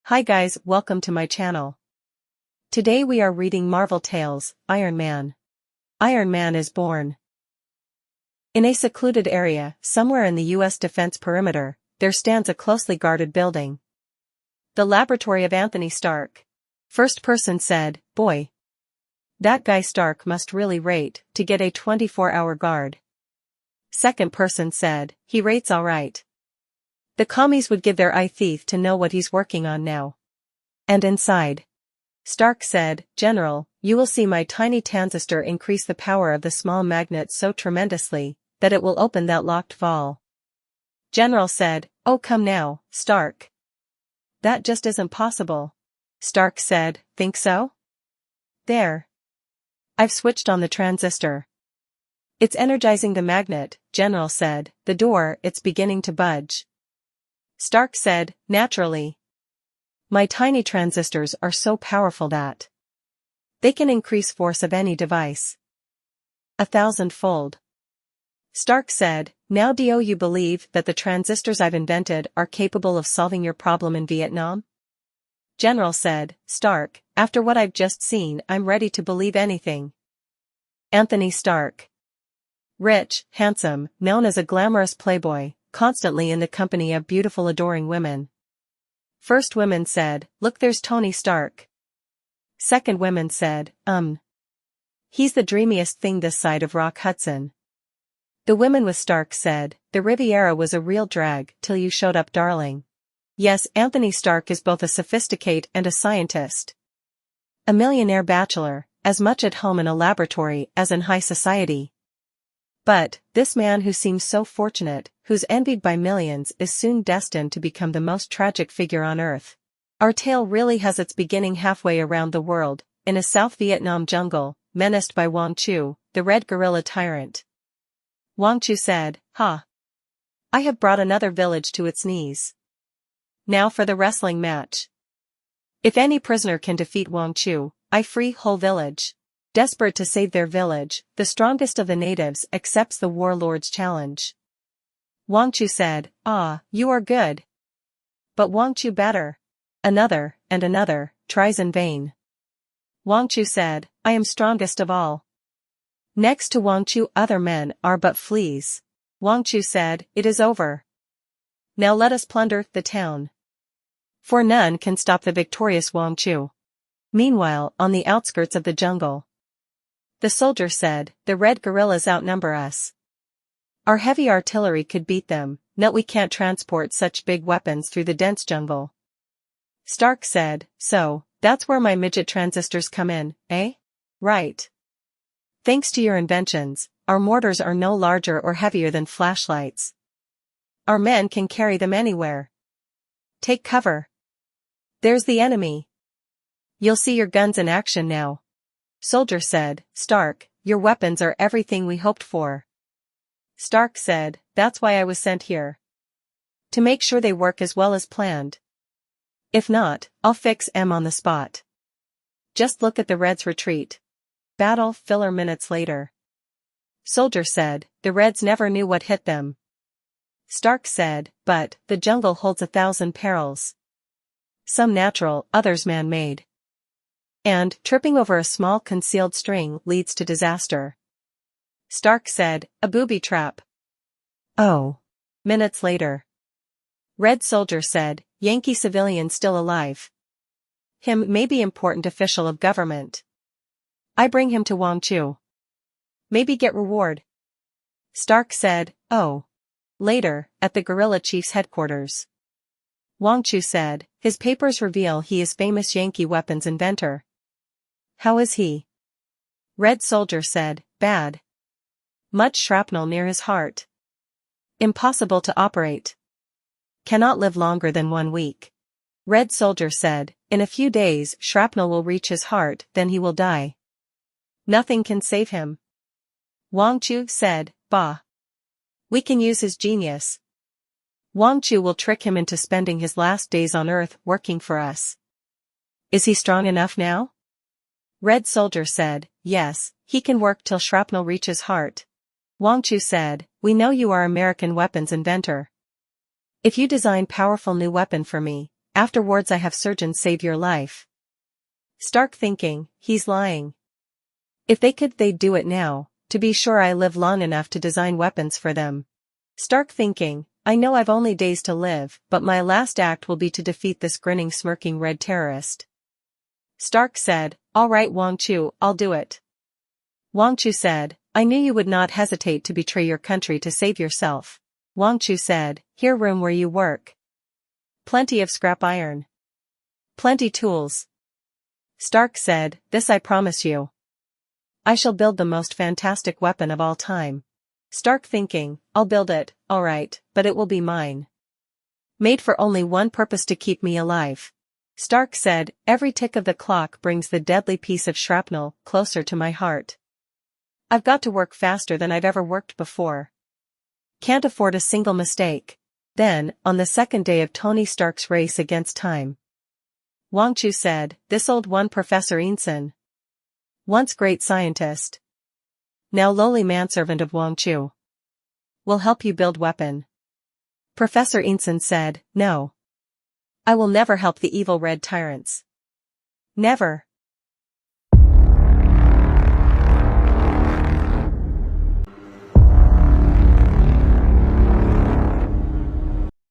Hi guys, welcome to my channel. Today we are reading Marvel Tales, Iron Man. Iron Man is born. In a secluded area, somewhere in the US defense perimeter, there stands a closely guarded building. The laboratory of Anthony Stark. First person said, "Boy. That guy Stark must really rate to get a 24-hour guard." Second person said, "He rates alright. The commies would give their eye teeth to know what he's working on now." And inside. Stark said, "General, you will see my tiny transistor increase the power of the small magnet so tremendously, that it will open that locked valve." General said, "Oh come now, Stark. That just isn't possible." Stark said, "Think so?" "There. I've switched on the transistor. It's energizing the magnet," General said. "The door, it's beginning to budge." Stark said, "Naturally. My tiny transistors are so powerful that they can increase force of any device 1,000-fold. Stark said, "Now do you believe that the transistors I've invented are capable of solving your problem in Vietnam?" General said, "Stark, after what I've just seen, I'm ready to believe anything." Anthony Stark. Rich, handsome, known as a glamorous playboy, constantly in the company of beautiful adoring women. First women said, "Look, there's Tony Stark." Second women said, He's the dreamiest thing this side of Rock Hudson." The women with Stark said, "The Riviera was a real drag till you showed up, darling." Yes, Anthony Stark is both a sophisticate and a scientist. A millionaire bachelor, as much at home in a laboratory as in high society. But, this man who seems so fortunate, who's envied by millions, is soon destined to become the most tragic figure on Earth. Our tale really has its beginning halfway around the world, in a South Vietnam jungle, menaced by Wang Chu, the red gorilla tyrant. Wang Chu said, "Ha! I have brought another village to its knees. Now for the wrestling match. If any prisoner can defeat Wang Chu, I free whole village." Desperate to save their village, the strongest of the natives accepts the warlord's challenge. Wang Chu said, "Ah, you are good. But Wang Chu better." Another, and another, tries in vain. Wang Chu said, "I am strongest of all." Next to Wang Chu other men are but fleas. Wang Chu said, "It is over. Now let us plunder the town." For none can stop the victorious Wang Chu. Meanwhile, on the outskirts of the jungle, the soldier said, "The red gorillas outnumber us. Our heavy artillery could beat them, no, we can't transport such big weapons through the dense jungle." Stark said, "So, that's where my midget transistors come in, eh?" "Right. Thanks to your inventions, our mortars are no larger or heavier than flashlights. Our men can carry them anywhere. Take cover. There's the enemy. You'll see your guns in action now." Soldier said, "Stark, your weapons are everything we hoped for." Stark said, "That's why I was sent here. To make sure they work as well as planned. If not, I'll fix 'em on the spot. Just look at the Reds retreat." Battle filler minutes later. Soldier said, "The Reds never knew what hit them." Stark said, "But, the jungle holds 1,000 perils. Some natural, others man-made. And, tripping over a small concealed string leads to disaster." Stark said, "A booby trap." Oh. Minutes later. Red Soldier said, "Yankee civilian still alive. Him may be important official of government. I bring him to Wang Chu. Maybe get reward." Stark said, "Oh." Later, at the guerrilla chief's headquarters. Wang Chu said, "His papers reveal he is famous Yankee weapons inventor." "How is he?" Red Soldier said, "Bad. Much shrapnel near his heart. Impossible to operate. Cannot live longer than 1 week." Red Soldier said, "In a few days shrapnel will reach his heart, then he will die. Nothing can save him." Wang Chu said, "Bah. We can use his genius. Wang Chu will trick him into spending his last days on Earth working for us." "Is he strong enough now?" Red Soldier said, "Yes, he can work till shrapnel reaches heart." Wang Chu said, "We know you are American weapons inventor. If you design powerful new weapon for me, afterwards I have surgeons save your life. Stark thinking, he's lying. If they could, they'd do it now. To be sure, I live long enough to design weapons for them. Stark thinking, I know I've only days to live, but my last act will be to defeat this grinning, smirking red terrorist. Stark said, all right Wang Chu, I'll do it. Wang Chu said, I knew you would not hesitate to betray your country to save yourself. Wang Chu said, here room where you work. Plenty of scrap iron. Plenty tools. Stark said, this I promise you. I shall build the most fantastic weapon of all time. Stark thinking, I'll build it, all right, but it will be mine. Made for only one purpose, to keep me alive. Stark said, every tick of the clock brings the deadly piece of shrapnel closer to my heart. I've got to work faster than I've ever worked before. Can't afford a single mistake. Then, on the second day of Tony Stark's race against time, Wang Chu said, this old one, Professor Einstein. Once great scientist, now lowly manservant of Wang Chu, will help you build weapon. Professor Einstein said, no. I will never help the evil red tyrants. Never.